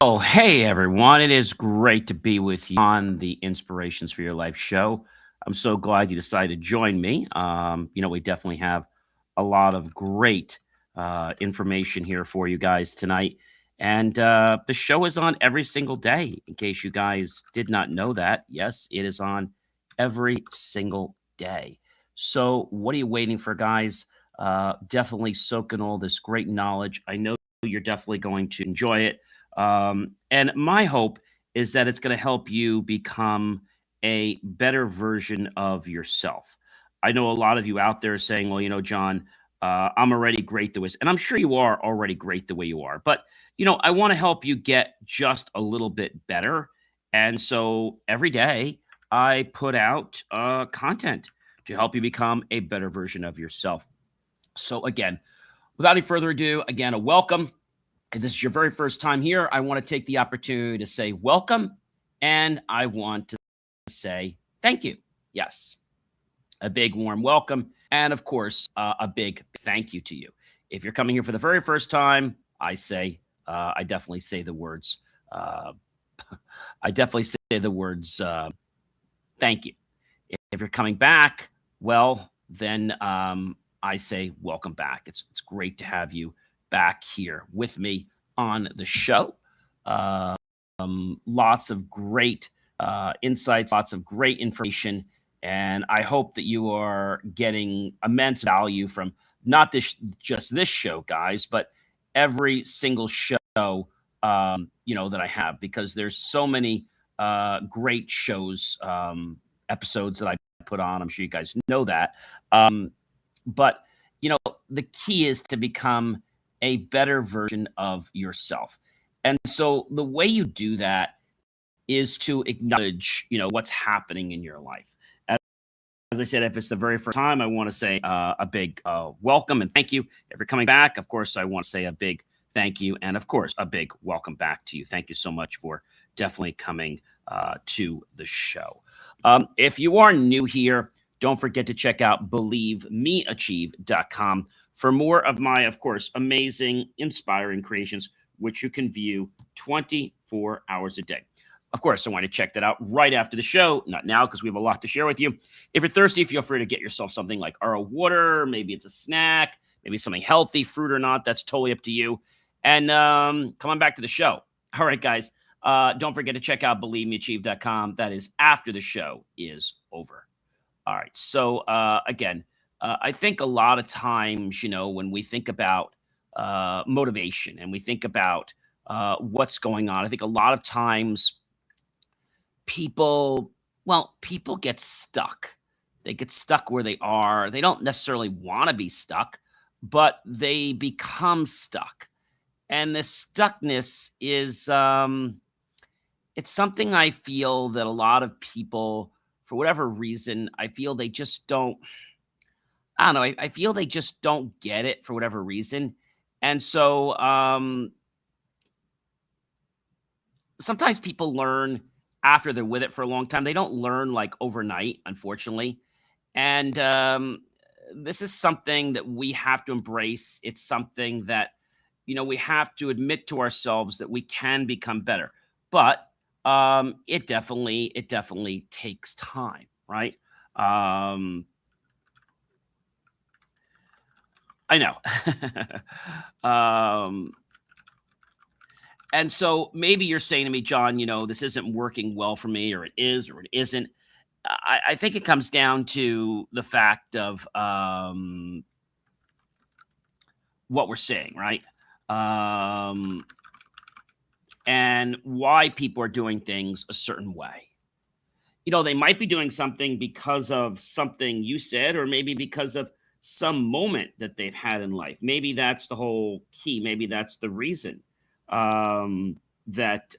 Oh, hey everyone. It is great to be with you on the Inspirations for Your Life show. I'm so glad you decided to join me. We definitely have a lot of great information here for you guys tonight. And the show is on every single day, in case you guys did not know that. Yes, it is on every single day. So, what are you waiting for, guys? Definitely soak in all this great knowledge. I know you're definitely going to enjoy it. And my hope is that it's going to help you become a better version of yourself. I know a lot of you out there saying, well, John, I'm already great the way, and I'm sure you are already great the way you are. But, I want to help you get just a little bit better. And so every day I put out content to help you become a better version of yourself. So, again, without any further ado, again, a welcome. If this is your very first time here, I want to take the opportunity to say welcome and I want to say thank you. Yes, a big warm welcome. And of course, a big thank you to you. If you're coming here for the very first time, I definitely say the words, uh, I definitely say the words, thank you. If you're coming back, well, then I say welcome back. It's great to have you back here with me on the show. Lots of great insights, lots of great information, and I hope that you are getting immense value from not just this show, guys, but every single show that I have because there's so many great shows episodes that I put on. I'm sure you guys know that. But you know, the key is to become a better version of yourself. And so the way you do that is to acknowledge, what's happening in your life. As I said, if it's the very first time, I want to say a big welcome and thank you. If you're coming back, of course, I want to say a big thank you. And of course, a big welcome back to you. Thank you so much for definitely coming to the show. If you are new here, don't forget to check out believemeachieve.com for more of my, of course, amazing, inspiring creations, which you can view 24 hours a day. Of course, I want to check that out right after the show, not now because we have a lot to share with you. If you're thirsty, feel free to get yourself something like RO water, maybe it's a snack, maybe something healthy, fruit or not, that's totally up to you. And come on back to the show. All right, guys. Don't forget to check out believemeachieve.com. That is after the show is over. All right. So, again, I think a lot of times, when we think about motivation and we think about what's going on, I think a lot of times people get stuck. They get stuck where they are. They don't necessarily want to be stuck, but they become stuck. And this stuckness is it's something I feel that a lot of people, for whatever reason, I feel they just don't. I don't know. I feel they just don't get it for whatever reason, and so sometimes people learn after they're with it for a long time. They don't learn like overnight, unfortunately, and this is something that we have to embrace. It's something that we have to admit to ourselves that we can become better, but it definitely takes time, right? I know. um, and so maybe you're saying to me, John, this isn't working well for me, or it isn't. I think it comes down to the fact of what we're saying, right? Um, and why people are doing things a certain way. They might be doing something because of something you said, or maybe because of some moment that they've had in life. Maybe that's the whole key. Maybe that's the reason that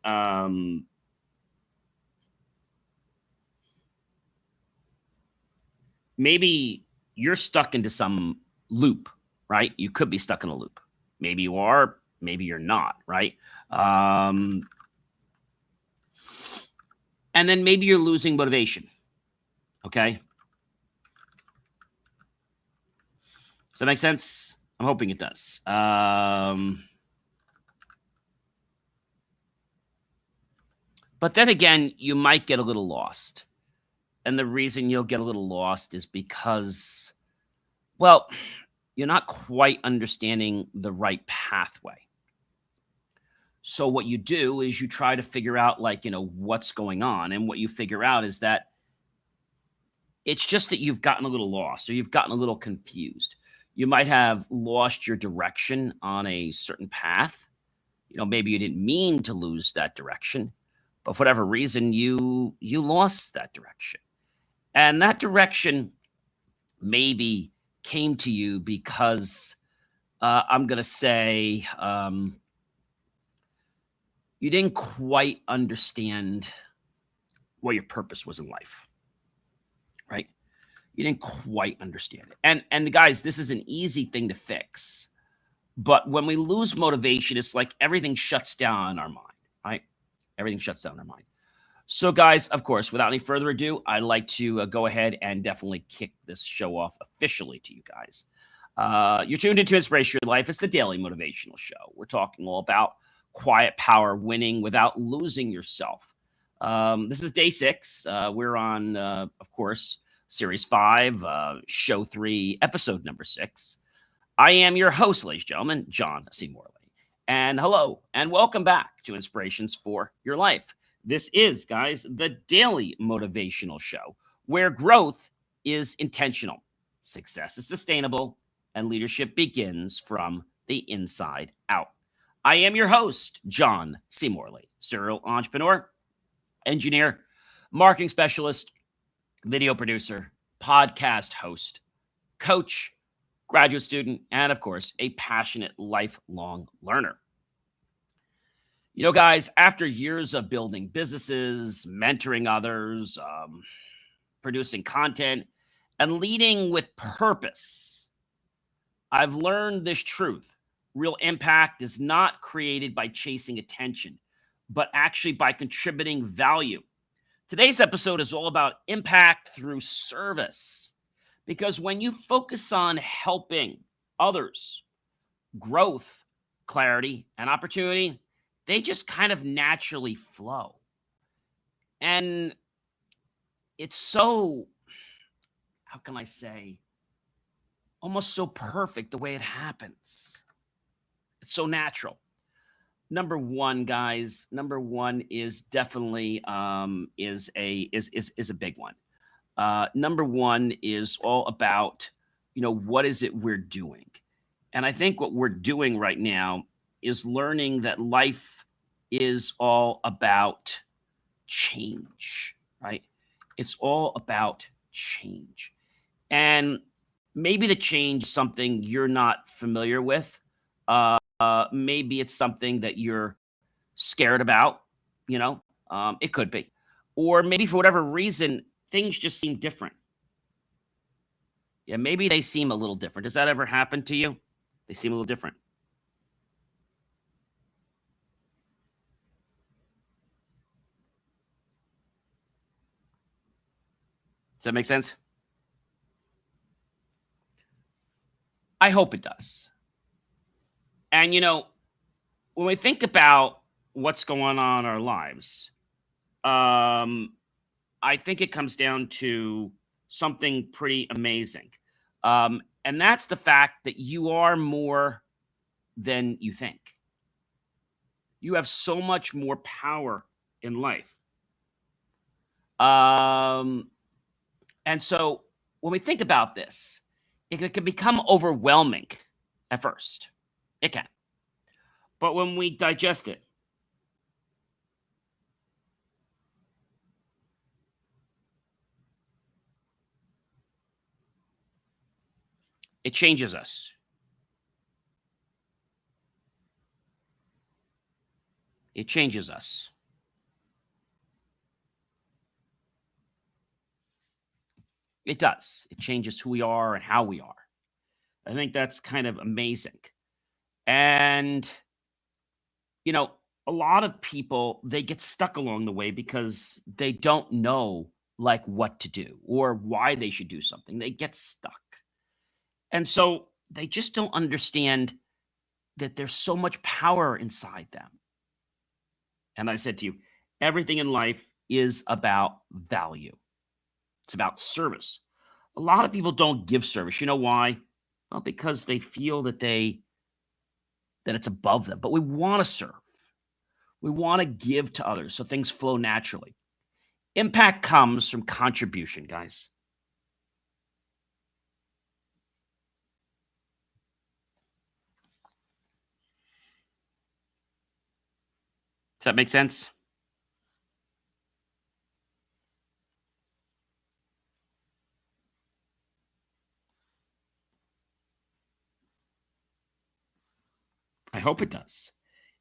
maybe you're stuck into some loop, right? You could be stuck in a loop. Maybe you are, maybe you're not, right? Um, and then maybe you're losing motivation. Okay. Does that make sense? I'm hoping it does. But then again, you might get a little lost. And the reason you'll get a little lost is because, well, you're not quite understanding the right pathway. So what you do is you try to figure out, like, what's going on. And what you figure out is that it's just that you've gotten a little lost or you've gotten a little confused. You might have lost your direction on a certain path. Maybe you didn't mean to lose that direction, but for whatever reason, you lost that direction. And that direction maybe came to you because I'm going to say you didn't quite understand what your purpose was in life, right? You didn't quite understand it. And guys, this is an easy thing to fix. But when we lose motivation, it's like everything shuts down in our mind, right? Everything shuts down in our mind. So, guys, of course, without any further ado, I'd like to go ahead and definitely kick this show off officially to you guys. You're tuned into Inspiration Your Life. It's the daily motivational show. We're talking all about quiet power, winning without losing yourself. This is day 6. We're on, of course, Series 5, Show 3, Episode number 6. I am your host, ladies and gentlemen, John C. Morley. And hello, and welcome back to Inspirations for Your Life. This is, guys, the daily motivational show where growth is intentional, success is sustainable, and leadership begins from the inside out. I am your host, John C. Morley, serial entrepreneur, engineer, marketing specialist, video producer, podcast host, coach, graduate student, and of course, a passionate lifelong learner. Guys, after years of building businesses, mentoring others, producing content, and leading with purpose, I've learned this truth. Real impact is not created by chasing attention, but actually by contributing value. Today's episode is all about impact through service. Because when you focus on helping others, growth, clarity, and opportunity, they just kind of naturally flow. And it's so, how can I say, almost so perfect the way it happens. It's so natural. Number one, guys, number one is definitely is a big one. Number one is all about, what is it we're doing? And I think what we're doing right now is learning that life is all about change, right? It's all about change. And maybe the change is something you're not familiar with. Maybe it's something that you're scared about, it could be. Or maybe for whatever reason, things just seem different. Yeah, maybe they seem a little different. Does that ever happen to you? They seem a little different. Does that make sense? I hope it does. And, when we think about what's going on in our lives, I think it comes down to something pretty amazing. And that's the fact that you are more than you think. You have so much more power in life. And so when we think about this, it can become overwhelming at first. It can. But when we digest it, it changes us. It changes us. It does. It changes who we are and how we are. I think that's kind of amazing. And, you know, a lot of people, they get stuck along the way because they don't know like what to do or why they should do something. They get stuck. And so they just don't understand that there's so much power inside them. And I said to you, everything in life is about value. It's about service. A lot of people don't give service. You know why? Well, because they feel that it's above them. But we want to serve. We want to give to others so things flow naturally. Impact comes from contribution, guys. Does that make sense? I hope it does.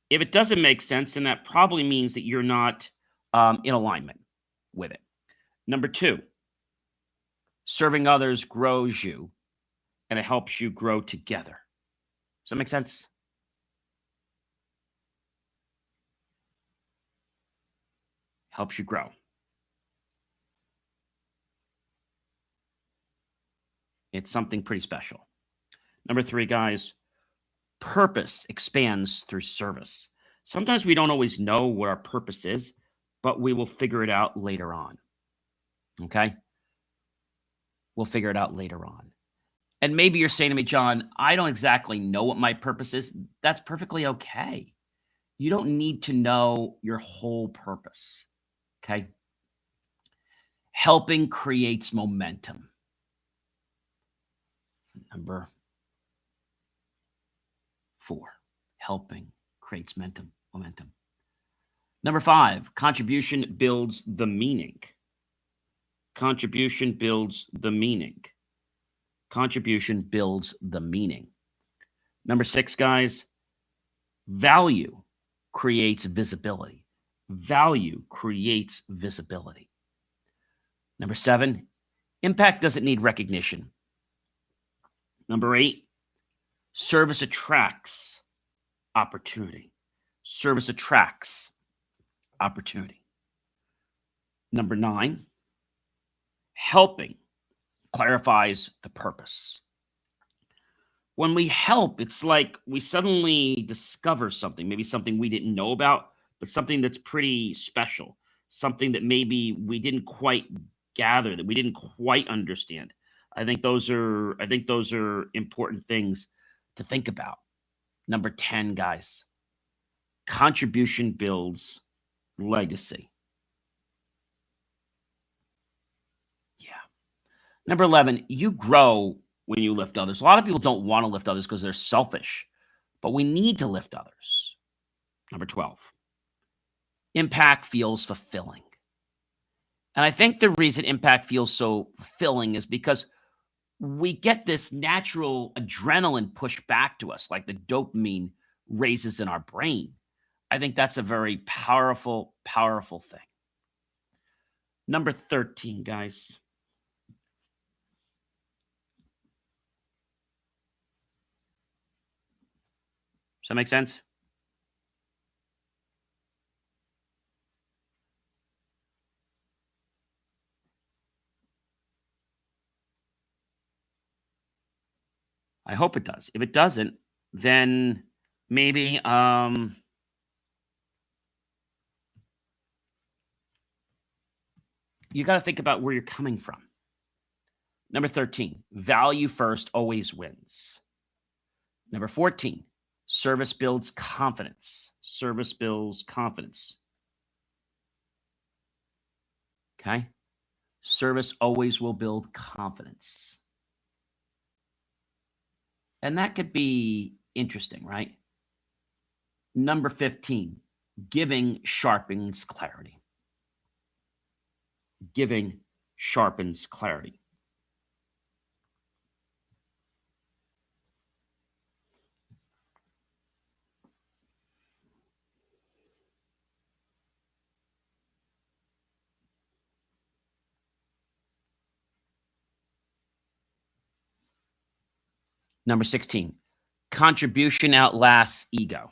If it doesn't make sense, then that probably means that you're not in alignment with it. Number two, serving others grows you and it helps you grow together. Does that make sense? Helps you grow. It's something pretty special. Number three, guys, purpose expands through service. Sometimes we don't always know what our purpose is, but we will figure it out later on. Okay? We'll figure it out later on. And maybe you're saying to me, John, I don't exactly know what my purpose is. That's perfectly okay. You don't need to know your whole purpose. Okay? Helping creates momentum. Number four, helping creates momentum. Number five, contribution builds the meaning. Contribution builds the meaning. Contribution builds the meaning. Number six, guys, value creates visibility. Value creates visibility. Number seven, impact doesn't need recognition. Number eight, service attracts opportunity. Service attracts opportunity. Number nine, helping clarifies the purpose. When we help, it's like we suddenly discover something, maybe something we didn't know about, but something that's pretty special, something that maybe we didn't quite gather, that we didn't quite understand. I think those are important things to think about. Number 10, guys, contribution builds legacy. Yeah. Number 11, you grow when you lift others. A lot of people don't want to lift others because they're selfish, but we need to lift others. Number 12, impact feels fulfilling. And I think the reason impact feels so fulfilling is because we get this natural adrenaline pushed back to us, like the dopamine raises in our brain. I think that's a very powerful, powerful thing. Number 13, guys. Does that make sense? I hope it does. If it doesn't, then maybe you got to think about where you're coming from. Number 13, value first always wins. Number 14, service builds confidence. Service builds confidence. Okay? Service always will build confidence. And that could be interesting, right? Number 15, giving sharpens clarity. Giving sharpens clarity. Number 16, contribution outlasts ego.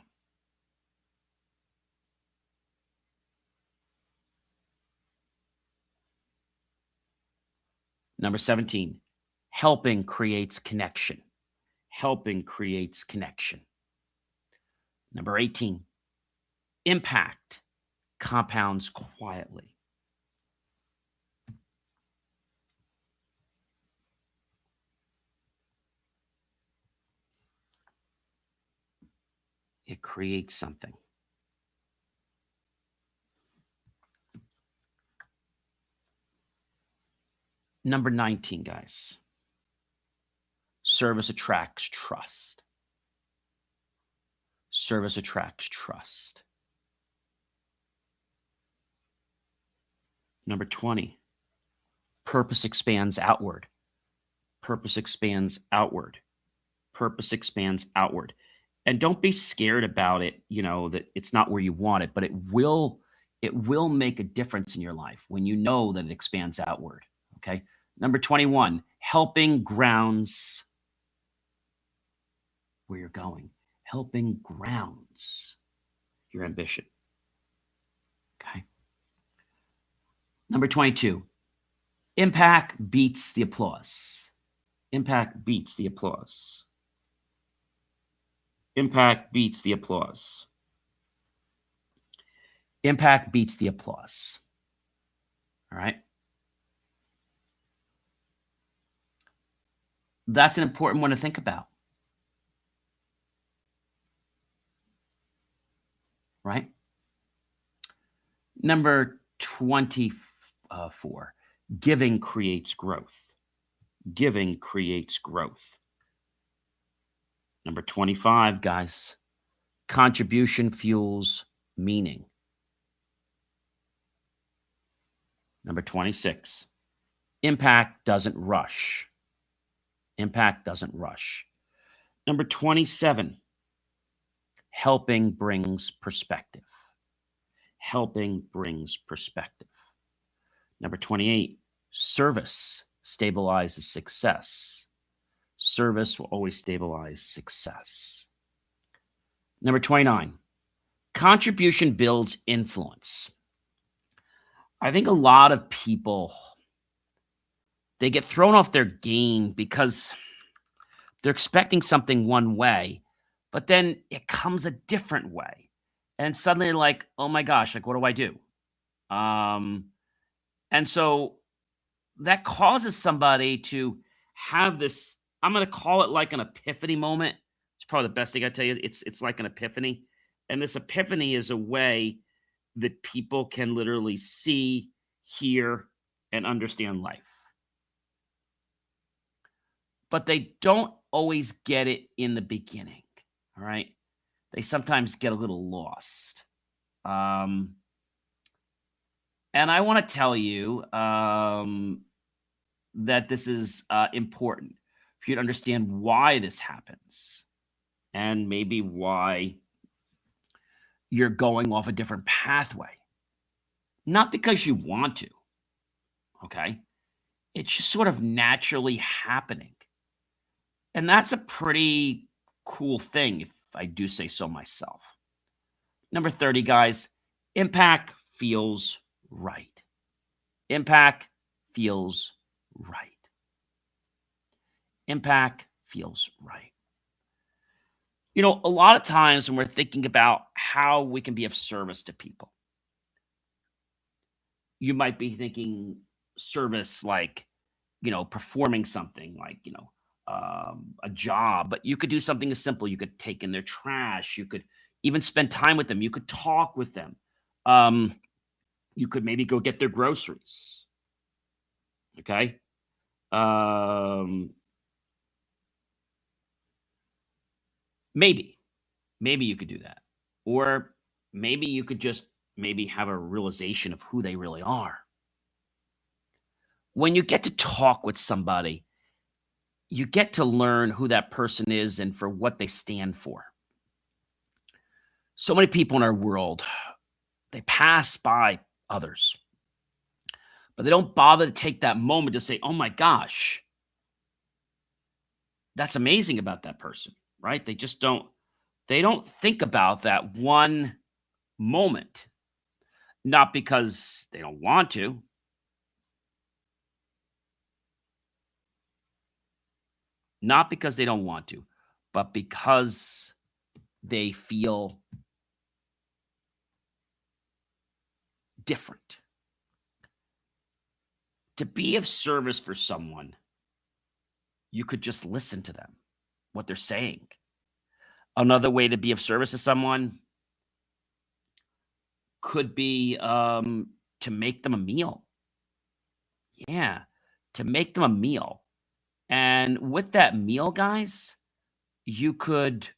Number 17, helping creates connection. Helping creates connection. Number 18, impact compounds quietly. It creates something. Number 19, guys. Service attracts trust. Service attracts trust. Number 20. Purpose expands outward. Purpose expands outward. Purpose expands outward. And don't be scared about it, that it's not where you want it, but it will make a difference in your life when you know that it expands outward. Okay. Number 21, helping grounds where you're going. Helping grounds your ambition. Okay. Number 22, impact beats the applause. Impact beats the applause. Impact beats the applause. Impact beats the applause. All right. That's an important one to think about. Right? Number 24, giving creates growth. Giving creates growth. Number 25, guys, contribution fuels meaning. Number 26, impact doesn't rush. Impact doesn't rush. Number 27, helping brings perspective. Helping brings perspective. Number 28, service stabilizes success. Service will always stabilize success. Number 29, contribution builds influence. I think a lot of people, they get thrown off their game because they're expecting something one way, but then it comes a different way. And suddenly they're like, oh my gosh, like, what do I do? And so that causes somebody to have this, I'm going to call it like an epiphany moment. It's probably the best thing I tell you. It's like an epiphany. And this epiphany is a way that people can literally see, hear, and understand life. But they don't always get it in the beginning. All right. They sometimes get a little lost. And I want to tell you that this is important for you to understand why this happens and maybe why you're going off a different pathway. Not because you want to, okay? It's just sort of naturally happening. And that's a pretty cool thing, if I do say so myself. Number 30, guys, impact feels right. Impact feels right. Impact feels right. A lot of times when we're thinking about how we can be of service to people, you might be thinking service like, performing something like, a job, but you could do something as simple. You could take in their trash. You could even spend time with them. You could talk with them. You could maybe go get their groceries. Okay. Maybe you could do that. Or maybe you could just maybe have a realization of who they really are. When you get to talk with somebody, you get to learn who that person is and for what they stand for. So many people in our world, they pass by others, but they don't bother to take that moment to say, oh my gosh, that's amazing about that person, right? They don't think about that one moment, not because they don't want to, but because they feel different. To be of service for someone, you could just listen to them, what they're saying. Another way to be of service to someone could be to make them a meal. Yeah, to make them a meal. And with that meal, guys, you could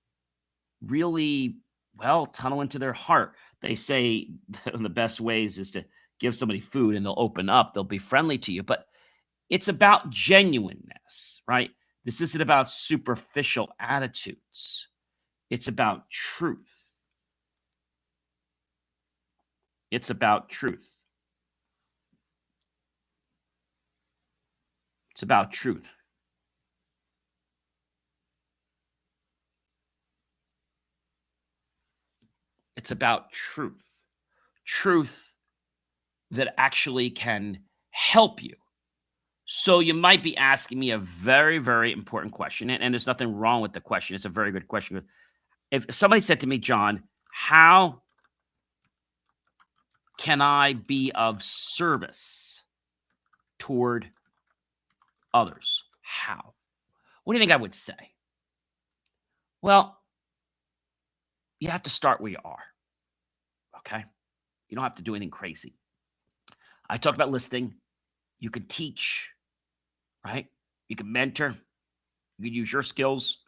really, well, tunnel into their heart. They say one of the best ways is to give somebody food and they'll open up, they'll be friendly to you. But it's about genuineness, right? This isn't about superficial attitudes. It's about truth. It's about truth. It's about truth. It's about truth. Truth that actually can help you. So you might be asking me a very, very important question, and there's nothing wrong with the question. It's a very good question. If somebody said to me, John, how can I be of service toward others? How? What do you think I would say? Well, you have to start where you are. Okay. You don't have to do anything crazy. I talked about listening. You can teach, right? You can mentor. You can use your skills.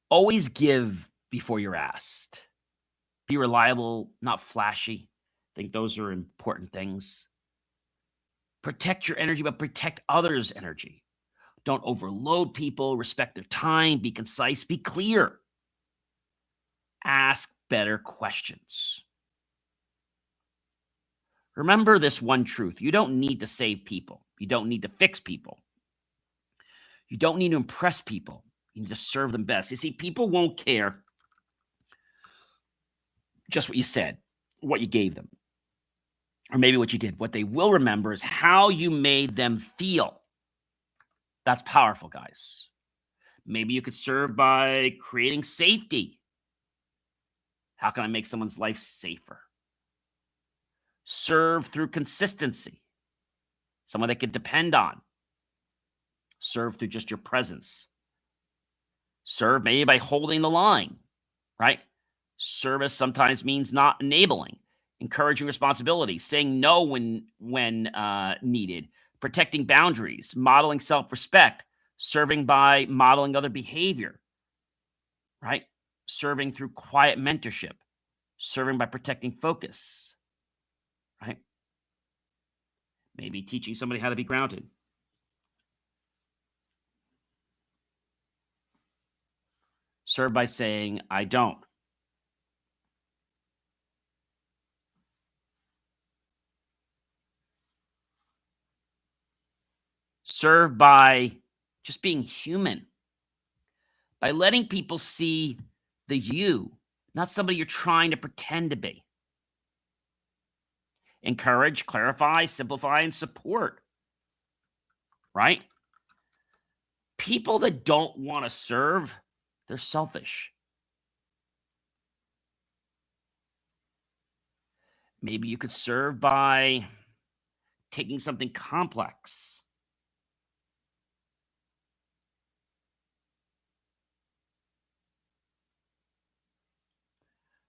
Always give before you're asked. Be reliable, not flashy. I think those are important things. Protect your energy, but protect others' energy. Don't overload people. Respect their time. Be concise. Be clear. Ask better questions. Remember this one truth. You don't need to save people. You don't need to fix people. You don't need to impress people. You need to serve them best. You see, people won't care just what you said, what you gave them, or maybe what you did. What they will remember is how you made them feel. That's powerful, guys. Maybe you could serve by creating safety. How can I make someone's life safer? Serve through consistency. Someone they could depend on. Serve through just your presence. Serve maybe by holding the line, right? Service sometimes means not enabling, encouraging responsibility, saying no when needed, protecting boundaries, modeling self-respect, serving by modeling other behavior, right? Serving through quiet mentorship, serving by protecting focus, right? Maybe teaching somebody how to be grounded. Serve by saying, I don't. Serve by just being human, by letting people see the you, not somebody you're trying to pretend to be. Encourage, clarify, simplify, and support, right? People that don't want to serve, they're selfish. Maybe you could serve by taking something complex.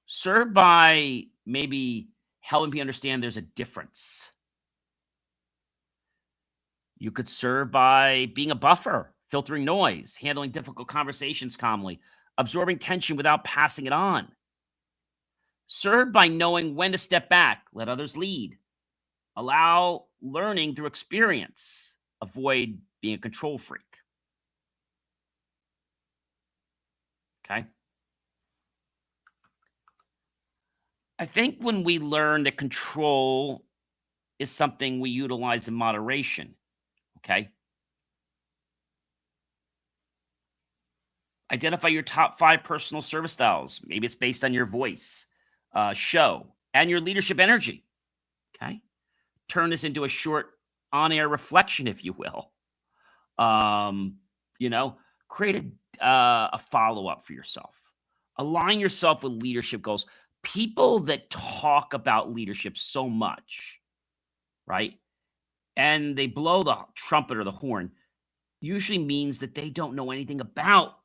Serve by maybe helping people understand there's a difference. You could serve by being a buffer, filtering noise, handling difficult conversations calmly, absorbing tension without passing it on. Serve by knowing when to step back, let others lead, allow learning through experience, avoid being a control freak. Okay. I think when we learn that control is something we utilize in moderation, okay? Identify your top 5 personal service styles. Maybe it's based on your voice, show, and your leadership energy. Okay. Turn this into a short on air reflection, if you will. Um, you know, create a follow up for yourself. Align yourself with leadership goals. People that talk about leadership so much, right? And they blow the trumpet or the horn usually means that they don't know anything about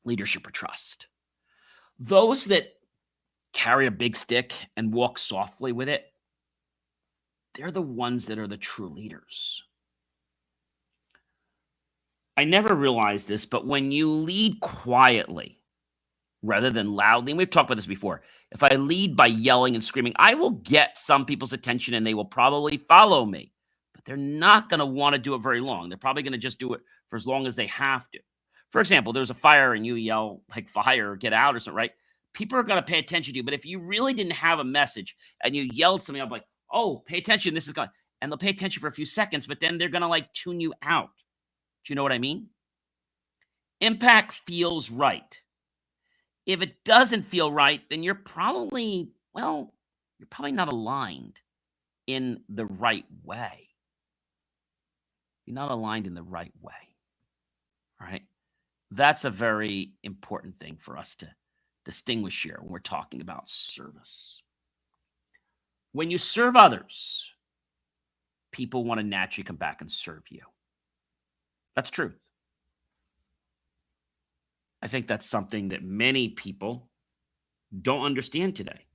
leadership or trust. Those that carry a big stick and walk softly with it, they're the ones that are the true leaders. I never realized this, but when you lead quietly rather than loudly, and we've talked about this before, if I lead by yelling and screaming, I will get some people's attention and they will probably follow me, but they're not going to want to do it very long. They're probably going to just do it for as long as they have to. For example, there's a fire and you yell like fire or get out or something, right? People are going to pay attention to you. But if you really didn't have a message and you yelled something up like, oh, pay attention, this is going, and they'll pay attention for a few seconds, but then they're going to like tune you out. Do you know what I mean? Impact feels right. If it doesn't feel right, then you're probably, well, you're probably not aligned in the right way. You're not aligned in the right way. All right. That's a very important thing for us to distinguish here when we're talking about service. When you serve others, people want to naturally come back and serve you. That's truth. I think that's something that many people don't understand today.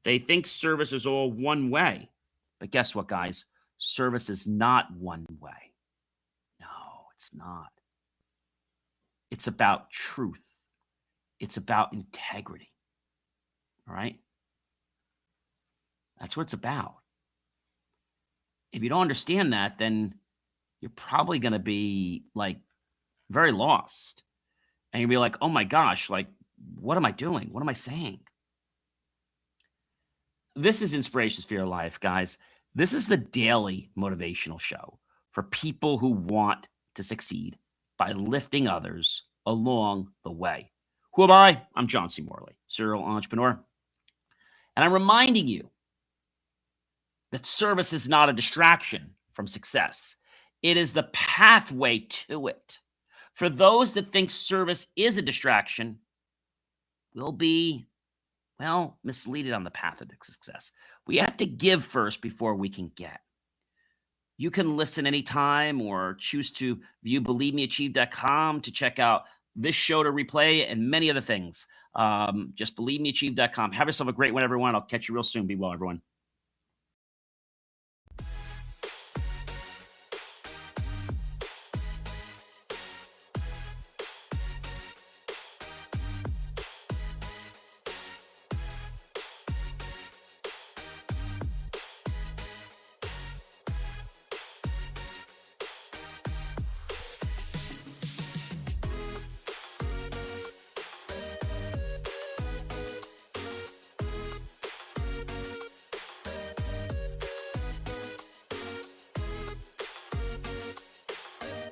They think service is all one way. But guess what, guys? Service is not one way. No, it's not. It's about truth. It's about integrity. All right? That's what it's about. If you don't understand that, then you're probably going to be like very lost. And you'll be like, oh my gosh, like, what am I doing? What am I saying? This is Inspirations for Your Life, guys. This is the daily motivational show for people who want to succeed by lifting others along the way. Who am I? I'm John C. Morley, serial entrepreneur. And I'm reminding you that service is not a distraction from success. It is the pathway to it. For those that think service is a distraction, will be, well, misleaded on the path of success. We have to give first before we can get. You can listen anytime or choose to view believemeachieve.com to check out this show to replay and many other things. Just believemeachieve.com. Have yourself a great one, everyone. I'll catch you real soon. Be well, everyone.